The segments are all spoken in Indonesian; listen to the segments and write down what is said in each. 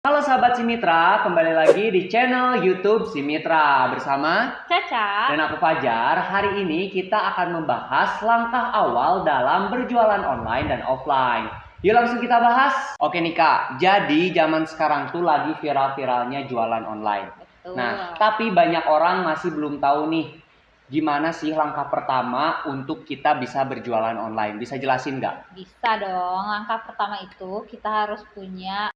Halo sahabat Simitra, kembali lagi di channel YouTube Simitra bersama Caca dan aku Fajar. Hari ini kita akan membahas langkah awal dalam berjualan online dan offline. Yuk langsung kita bahas. Oke nih Kak, jadi zaman sekarang tuh lagi viral-viralnya jualan online. Betul. Nah, tapi banyak orang masih belum tahu nih gimana sih langkah pertama untuk kita bisa berjualan online. Bisa jelasin nggak? Bisa dong. Langkah pertama itu kita harus punya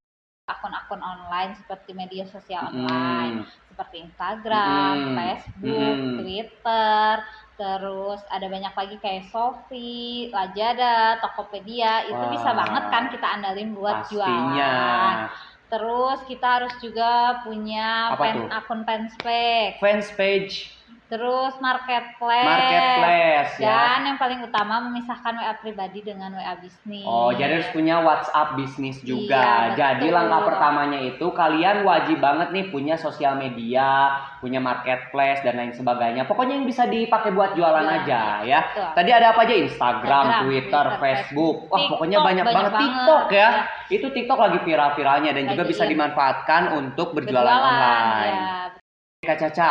akun-akun online seperti media sosial online seperti Instagram, Facebook, Twitter, terus ada banyak lagi kayak Shopee, Lazada, Tokopedia. Itu bisa banget kan kita andalin buat jualan. Terus kita harus juga punya akun fanspage. Terus marketplace ya. Dan yang paling utama memisahkan WA pribadi dengan WA bisnis. Oh, jadi harus punya WhatsApp bisnis juga. Iya, jadi langkah pertamanya itu kalian wajib banget nih punya sosial media, punya marketplace dan lain sebagainya. Pokoknya yang bisa dipakai buat jualan aja ya. Betul. Tadi ada apa aja? Instagram, Twitter, Facebook. Wah, pokoknya banyak banget. TikTok ya. Itu TikTok lagi viral-viralnya dan juga bisa dimanfaatkan untuk berjualan online. Ya. Kak Caca,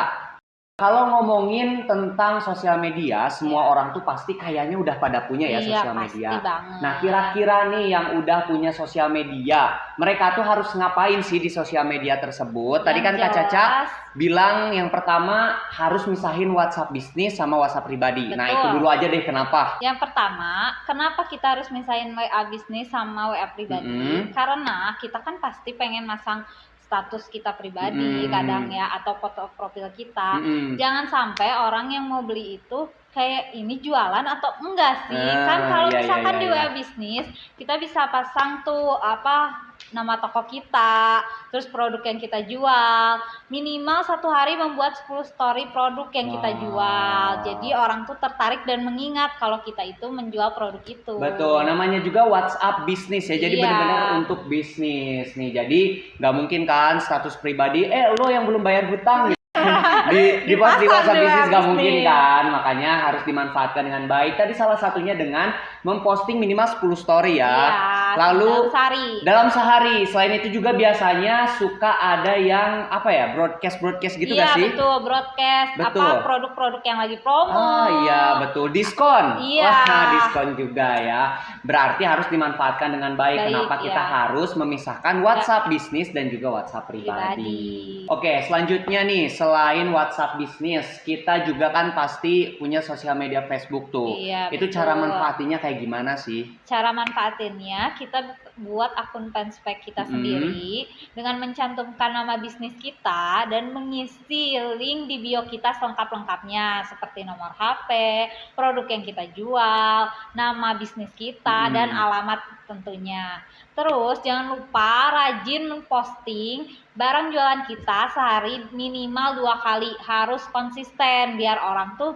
kalau ngomongin tentang sosial media, semua orang tuh pasti kayaknya udah pada punya ya sosial media. Nah, kira-kira nih yang udah punya sosial media, mereka tuh harus ngapain sih di sosial media tersebut? Tadi kan Kak Caca bilang yang pertama harus misahin WhatsApp bisnis sama WhatsApp pribadi. Betul. Nah, itu dulu aja deh kenapa? Yang pertama, kenapa kita harus misahin WA bisnis sama WA pribadi? Karena kita kan pasti pengen masang status kita pribadi kadang ya, atau foto profil kita. Jangan sampai orang yang mau beli itu kayak ini jualan atau enggak sih. Kan kalau misalkan di WA bisnis kita bisa pasang tuh nama toko kita, terus produk yang kita jual. Minimal 1 hari membuat 10 story produk yang kita jual. Jadi orang tuh tertarik dan mengingat kalau kita itu menjual produk itu. Betul, namanya juga WhatsApp bisnis ya. Jadi benar-benar untuk bisnis nih. Jadi nggak mungkin kan status pribadi, lo yang belum bayar hutang di post di WhatsApp bisnis gak mungkin kan, makanya harus dimanfaatkan dengan baik. Tadi salah satunya dengan memposting minimal 10 story ya. Lalu dalam sehari. Selain itu juga biasanya suka ada yang broadcast gitu gak sih? Iya betul, broadcast produk-produk yang lagi promo. Oh iya betul, diskon. Wah, diskon juga ya. Berarti harus dimanfaatkan dengan baik. Kenapa kita harus memisahkan WhatsApp bisnis dan juga WhatsApp pribadi. Oke, selanjutnya nih, selain WhatsApp bisnis, kita juga kan pasti punya sosial media Facebook tuh. Itu cara manfaatinnya kayak gimana sih? Cara manfaatinnya kita buat akun fanspage kita sendiri dengan mencantumkan nama bisnis kita dan mengisi link di bio kita selengkap-lengkapnya seperti nomor HP, produk yang kita jual, nama bisnis kita dan alamat tentunya. Terus jangan lupa rajin posting barang jualan kita sehari minimal 2 kali, harus konsisten biar orang tuh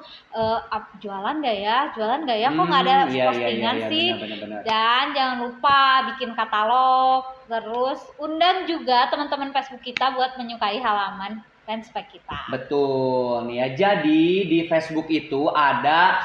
jualan gak ya kok nggak ada postingan sih. Bener. Dan jangan lupa bikin katalog, terus undang juga teman-teman Facebook kita buat menyukai halaman fanspage kita. Betul nih ya, jadi di Facebook itu ada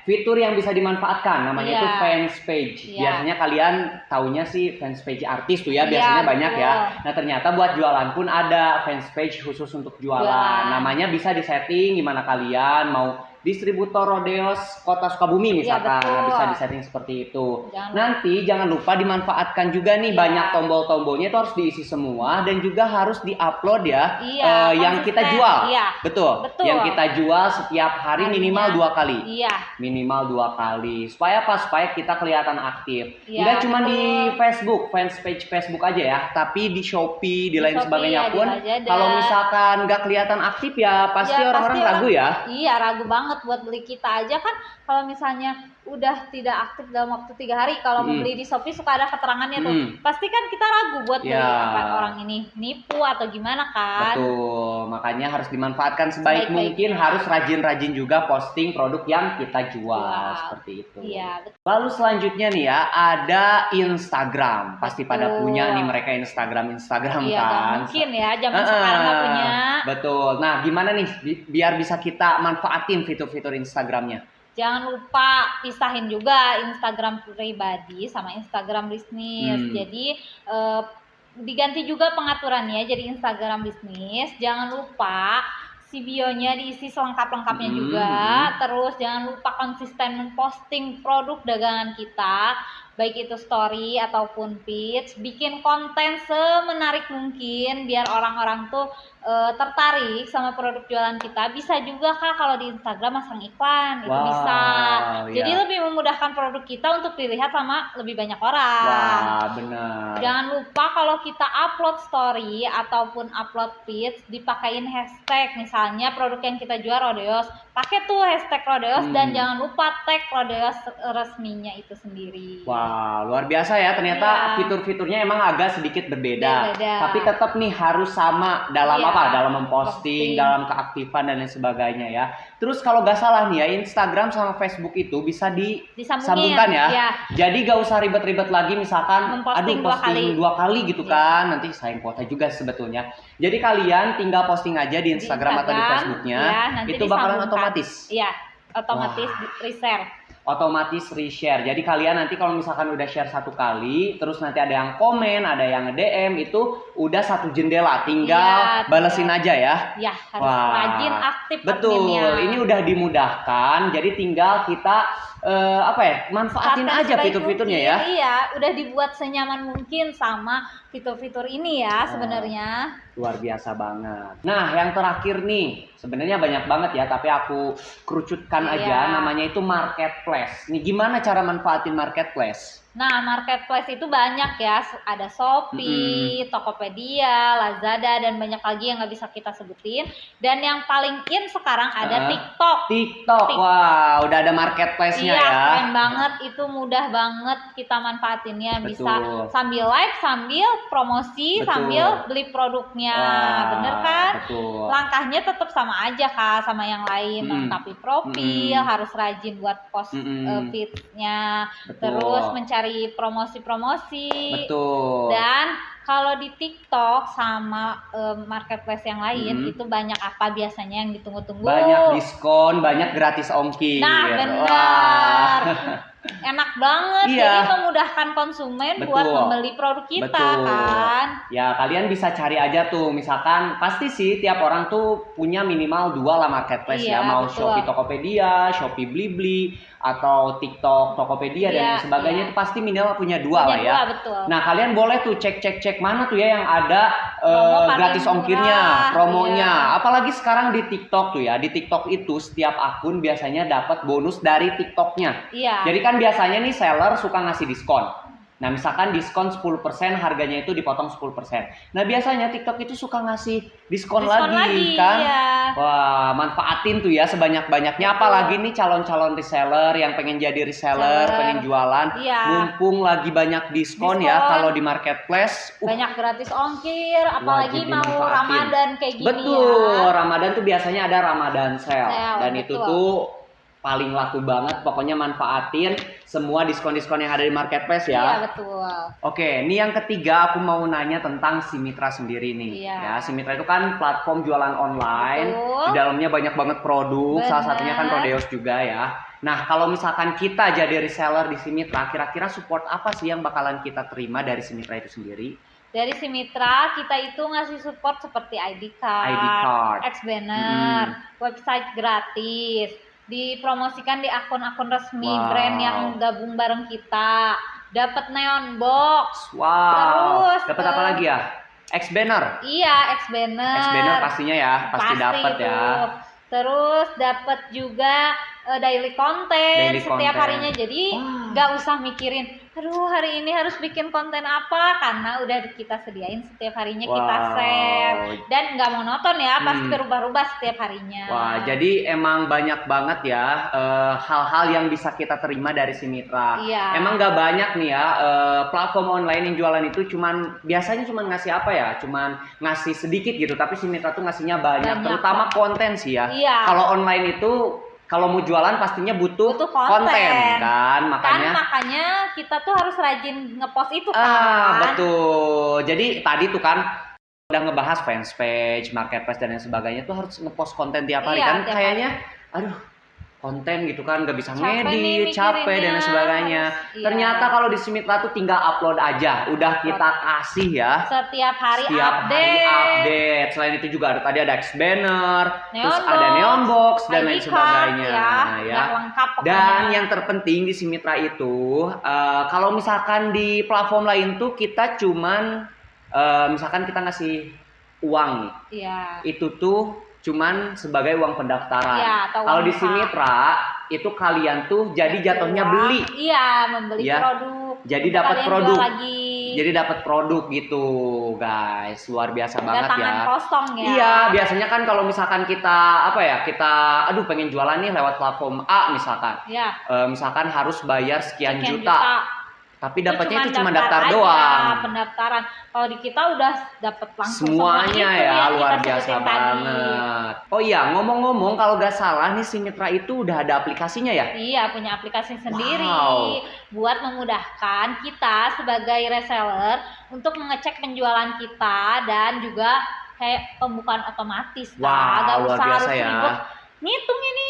fitur yang bisa dimanfaatkan, namanya itu fanspage. Biasanya kalian taunya sih fanspage artis tuh ya, biasanya banyak ya. Nah ternyata buat jualan pun ada fanspage khusus untuk jualan. Namanya bisa disetting gimana kalian mau distributor Rodeos Kota Sukabumi misalkan, bisa disetting seperti itu. Nanti jangan lupa dimanfaatkan juga nih, banyak tombol-tombolnya itu harus diisi semua dan juga harus diupload ya, yang kita jual. Betul. Yang kita jual setiap hari minimal 2 kali. Minimal 2 kali. Supaya kita kelihatan aktif. Enggak cuma di Facebook, fanspage Facebook aja ya, tapi di Shopee, di lain sebagainya pun. Kalau misalkan nggak kelihatan aktif ya pasti orang-orang ragu ya. Iya, ragu banget buat beli kita aja kan. Kalau misalnya udah tidak aktif dalam waktu 3 hari, kalau mau beli di Shopee suka ada keterangannya tuh. Pasti kan kita ragu buat beli orang ini nipu atau gimana kan. Betul, makanya harus dimanfaatkan sebaik mungkin. Harus rajin-rajin juga posting produk yang kita jual. Seperti itu. Lalu selanjutnya nih ya, ada Instagram. Pasti pada punya nih mereka Instagram kan. Gak mungkin ya zaman sekarang gak punya. Betul. Nah gimana nih biar bisa kita manfaatin fitur-fitur Instagramnya? Jangan lupa pisahin juga Instagram pribadi sama Instagram bisnis. Jadi diganti juga pengaturannya jadi Instagram bisnis. Jangan lupa si bionya diisi selengkap-lengkapnya juga. Terus jangan lupa konsisten memposting produk dagangan kita, baik itu story ataupun feeds. Bikin konten semenarik mungkin biar orang-orang tuh tertarik sama produk jualan kita. Bisa juga Kak kalau di Instagram masang iklan, itu bisa. Jadi lebih memudahkan produk kita untuk dilihat sama lebih banyak orang. Wah, benar. Jangan lupa kalau kita upload story ataupun upload feeds dipakein hashtag. Misalnya produk yang kita jual Rodeos, pakai tuh hashtag Rodeos dan jangan lupa tag Rodeos resminya itu sendiri. Wah, luar biasa ya. Ternyata fitur-fiturnya emang agak sedikit berbeda. Tapi tetap nih harus sama dalam apa? Dalam memposting, dalam keaktifan dan lain sebagainya ya. Terus kalau gak salah nih ya, Instagram sama Facebook itu bisa disambungkan ya. Jadi gak usah ribet-ribet lagi misalkan posting dua kali gitu kan. Nanti sayang kuota juga sebetulnya. Jadi kalian tinggal posting aja di Instagram atau di Facebooknya. Itu bakalan otomatis. Iya, otomatis reshare. Otomatis reshare. Jadi kalian nanti kalau misalkan udah share satu kali, terus nanti ada yang komen, ada yang nge-DM, itu udah satu jendela, tinggal balesin aja ya. Ya, harus rajin aktif. Betul, ini udah dimudahkan. Jadi tinggal kita manfaatin aja fitur-fiturnya ya. Iya, udah dibuat senyaman mungkin sama fitur-fitur ini ya sebenarnya. Luar biasa banget. Nah, yang terakhir nih, sebenarnya banyak banget ya, tapi aku kerucutkan aja, namanya itu marketplace. Nih, gimana cara manfaatin marketplace? Nah, marketplace itu banyak ya, ada Shopee, Tokopedia, Lazada, dan banyak lagi yang nggak bisa kita sebutin. Dan yang paling in sekarang ada TikTok. Wah, udah ada marketplace-nya ya. Iya, keren banget, itu mudah banget kita manfaatinnya. Bisa sambil live, sambil promosi, sambil beli produknya. Bener kan? Langkahnya tetap sama aja Kak, sama yang lain. Lengkapi profil, harus rajin buat post feed-nya. Terus mencari promosi-promosi. Dan kalau di TikTok sama marketplace yang lain itu banyak apa biasanya yang ditunggu-tunggu? Banyak diskon, banyak gratis ongkir. Nah, benar. Enak banget, jadi memudahkan konsumen buat membeli produk kita kan. Ya, kalian bisa cari aja tuh, misalkan pasti sih tiap orang tuh punya minimal 2 lah marketplace ya, mau Shopee Tokopedia, Shopee Blibli, atau TikTok Tokopedia dan sebagainya itu pasti minimal punya 2 lah ya. Nah, kalian boleh tuh cek mana tuh ya yang ada gratis ongkirnya, promonya. Apalagi sekarang di TikTok tuh ya, di TikTok itu setiap akun biasanya dapat bonus dari TikToknya. Jadi kan biasanya nih seller suka ngasih diskon. Nah, misalkan diskon 10%, harganya itu dipotong 10%. Nah, biasanya TikTok itu suka ngasih diskon lagi kan. Wah, manfaatin tuh ya sebanyak-banyaknya. Apalagi nih calon-calon reseller yang pengen jadi reseller, pengen jualan. Mumpung lagi banyak diskon ya kalau di marketplace. Banyak gratis ongkir, apalagi mau Ramadan kayak gini Ramadan tuh biasanya ada Ramadan sale. Dan itu tuh paling laku banget, pokoknya manfaatin semua diskon-diskon yang ada di marketplace ya. Iya, betul. Oke, ini yang ketiga aku mau nanya tentang Si Mitra sendiri nih. Ya, Si Mitra itu kan platform jualan online. Di dalamnya banyak banget produk, salah satunya kan Rodeos juga ya. Nah, kalau misalkan kita jadi reseller di Si Mitra, kira-kira support apa sih yang bakalan kita terima dari Si Mitra itu sendiri? Dari Si Mitra, kita itu ngasih support seperti ID card, X-banner, website gratis, dipromosikan di akun-akun resmi brand yang gabung bareng kita, dapat neon box, terus dapat apa lagi ya? X-banner. Iya, X-banner. X-banner pastinya ya, pasti dapat ya. Terus dapat juga daily content setiap harinya, jadi nggak usah mikirin aduh hari ini harus bikin konten apa, karena udah kita sediain setiap harinya kita share dan nggak monoton ya, pasti berubah-ubah setiap harinya. Wah, jadi emang banyak banget ya hal-hal yang bisa kita terima dari Si Mitra. Emang nggak banyak nih ya platform online yang jualan itu biasanya cuman ngasih apa ya, cuman ngasih sedikit gitu, tapi Si Mitra tuh ngasihnya banyak. Terutama konten sih ya. Kalau online itu kalau mau jualan pastinya butuh konten kan, makanya kita tuh harus rajin ngepost itu kan. Betul. Jadi tadi tuh kan udah ngebahas fanspage, marketplace dan lain sebagainya tuh harus ngepost konten tiap hari kan. Kayaknya aduh konten gitu kan, nggak bisa Capek nih ngedit, capek dan mikirinnya. lain sebagainya. Iya. Ternyata kalau di Simitra tuh tinggal upload aja, udah kita kasih ya. Setiap hari Setiap hari update. Selain itu juga tadi ada X-Banner, terus ada Neon Box dan lain ID card, sebagainya. Yang lengkap pokoknya. Dan yang terpenting di Simitra itu, kalau misalkan di platform lain tuh kita cuman, misalkan kita ngasih uang nih, Iya. itu tuh cuman sebagai uang pendaftaran. Iya, atau Kalau uang di muka. Simitra itu kalian tuh jadi jatuhnya beli. Iya, membeli Ya. produk. Jadi Untuk dapat kalian produk. jual lagi. Jadi dapat produk gitu, guys. Luar biasa Nggak banget tangan ya. kosong ya. Iya, biasanya kan kalau misalkan kita aduh pengen jualan nih lewat platform A misalkan. Iya. Misalkan harus bayar sekian Sekian juta. Tapi dapatnya itu cuma daftar aja, doang. pendaftaran. Kalau di kita udah dapat langsung Semuanya semua itu ya, yang luar kita biasa sebutin tadi. banget. Oh iya, ngomong-ngomong kalau gak salah nih Simitra itu udah ada aplikasinya ya? Iya, punya aplikasi sendiri Wow. buat memudahkan kita sebagai reseller untuk mengecek penjualan kita dan juga kayak pembukaan otomatis. Wah, Nggak luar usah biasa harus ya. ribet ngitung ini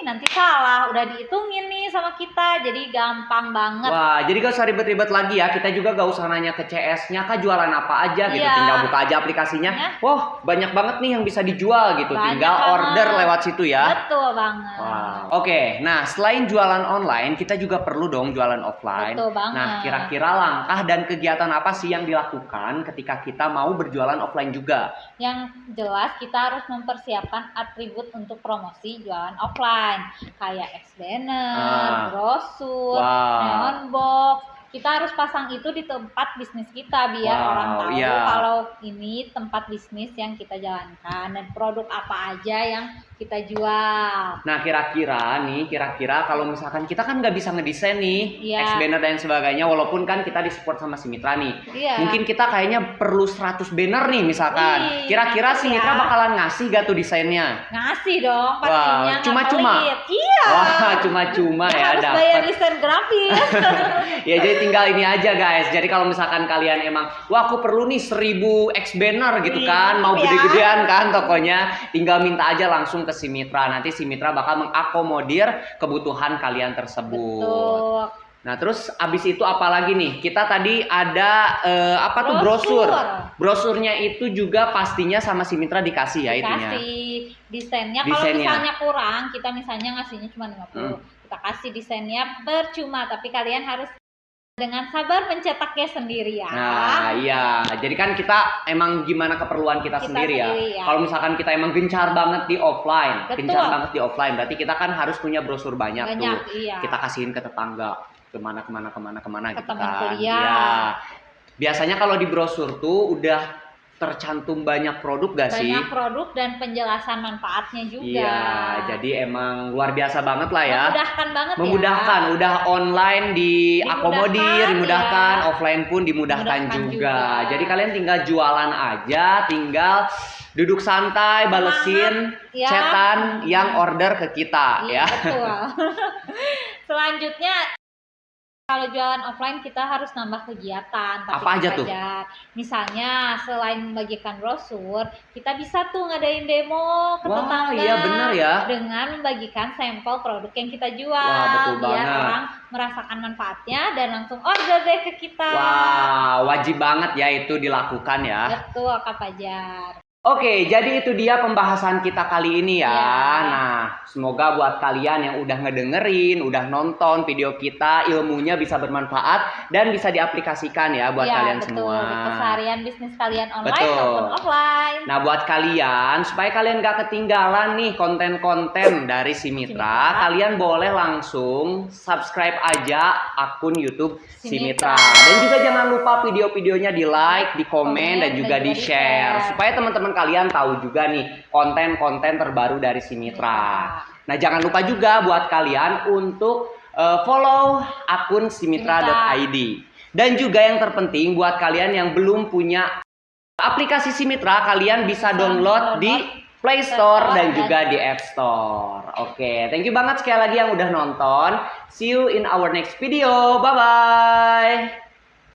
nanti salah, udah dihitungin nih sama kita, jadi gampang banget. Wah, jadi gak usah ribet-ribet lagi ya. Kita juga gak usah nanya ke CS-nya, kah jualan apa aja gitu. Iya. Tinggal buka aja aplikasinya. Ya. Wah, banyak banget nih yang bisa dijual gitu. Banyak Tinggal banget. order lewat situ ya. Betul banget. Wow. Oke, nah selain jualan online, kita juga perlu dong jualan offline. Betul banget. Nah, kira-kira langkah dan kegiatan apa sih yang dilakukan ketika kita mau berjualan offline juga? Yang jelas kita harus mempersiapkan atribut untuk promosi jualan offline kayak X-Banner, brosur, Wow. neon box. Kita harus pasang itu di tempat bisnis kita biar Wow, orang tahu iya. kalau ini tempat bisnis yang kita jalankan dan produk apa aja yang kita jual. Nah, kira-kira kalau misalkan kita kan nggak bisa ngedesain nih, Iya. X-Banner dan sebagainya, walaupun kan kita disupport sama si Mitra nih. Iya. Mungkin kita kayaknya perlu 100 banner nih misalkan. Wih, Kira-kira si mantap Mitra ya. bakalan ngasih gak tuh desainnya? Ngasih dong pastinya. Wah, nggak cuma-cuma? pelit. Iya. Wah, cuma-cuma ya Harus bayar dapat. desain grafis. Ya jadi tinggal ini aja guys. Jadi kalau misalkan kalian emang, wah aku perlu nih 1000 X-Banner gitu Wih, kan, mau mantap ya. gede-gedean kan tokonya, tinggal minta aja langsung ke si Mitra. Nanti si Mitra bakal mengakomodir kebutuhan kalian tersebut. Betul. Nah terus abis itu apa lagi nih? Kita tadi ada apa tuh brosur. Brosurnya itu juga pastinya sama si Mitra dikasih ya itunya. Kasih desainnya. Kalau Desainnya. misalnya kurang, kita misalnya ngasihnya cuma 50. Kita kasih desainnya percuma, tapi kalian harus dengan sabar mencetaknya sendiri ya. Nah iya, jadi kan kita emang gimana keperluan kita sendiri ya. ya. Kalau misalkan kita emang gencar banget di offline, Betul. gencar banget di offline, berarti kita kan harus punya brosur banyak tuh. Iya. Kita kasihin ke tetangga, kemana Ke gitu teman kan. kuliah. Iya. Biasanya kalau di brosur tuh udah tercantum banyak produk gak sih? Banyak produk dan penjelasan manfaatnya juga. Iya, jadi emang luar biasa banget lah ya. Memudahkan banget Memudahkan, ya. udah online diakomodir, dimudahkan, ya. offline pun dimudahkan Dimudahkan juga. juga. Jadi kalian tinggal jualan aja, tinggal duduk santai, balesin Ya. chatan yang order ke kita ya. Iya, betul. Selanjutnya kalau jualan offline kita harus nambah kegiatan. Tapi Apa aja tuh? Misalnya selain membagikan brosur, kita bisa tuh ngadain demo ke Wah, tetangga. iya bener ya. Dengan membagikan sampel produk yang kita jual. Wah, betul biar banget. orang merasakan manfaatnya dan langsung order deh ke kita. Wah, wajib banget ya itu dilakukan ya. Betul, Kak Fajar. Oke, jadi itu dia pembahasan kita kali ini ya. Ya. Nah, semoga buat kalian yang udah ngedengerin, udah nonton video kita, ilmunya bisa bermanfaat dan bisa diaplikasikan ya buat kalian betul. semua. Di keseharian bisnis kalian online Betul. maupun offline. Nah, buat kalian, supaya kalian gak ketinggalan nih konten-konten dari si Mitra, kalian boleh langsung subscribe aja akun YouTube si Mitra. Dan juga jangan lupa video-videonya di like, di komen, dan juga di share. Supaya teman-teman kalian tahu juga nih konten-konten terbaru dari si Mitra. Nah, jangan lupa juga buat kalian untuk follow akun simitra.id. Dan juga yang terpenting buat kalian yang belum punya aplikasi si Mitra, kalian bisa download di Play Store dan juga di App Store. Oke, thank you banget sekali lagi yang udah nonton. See you in our next video. Bye-bye.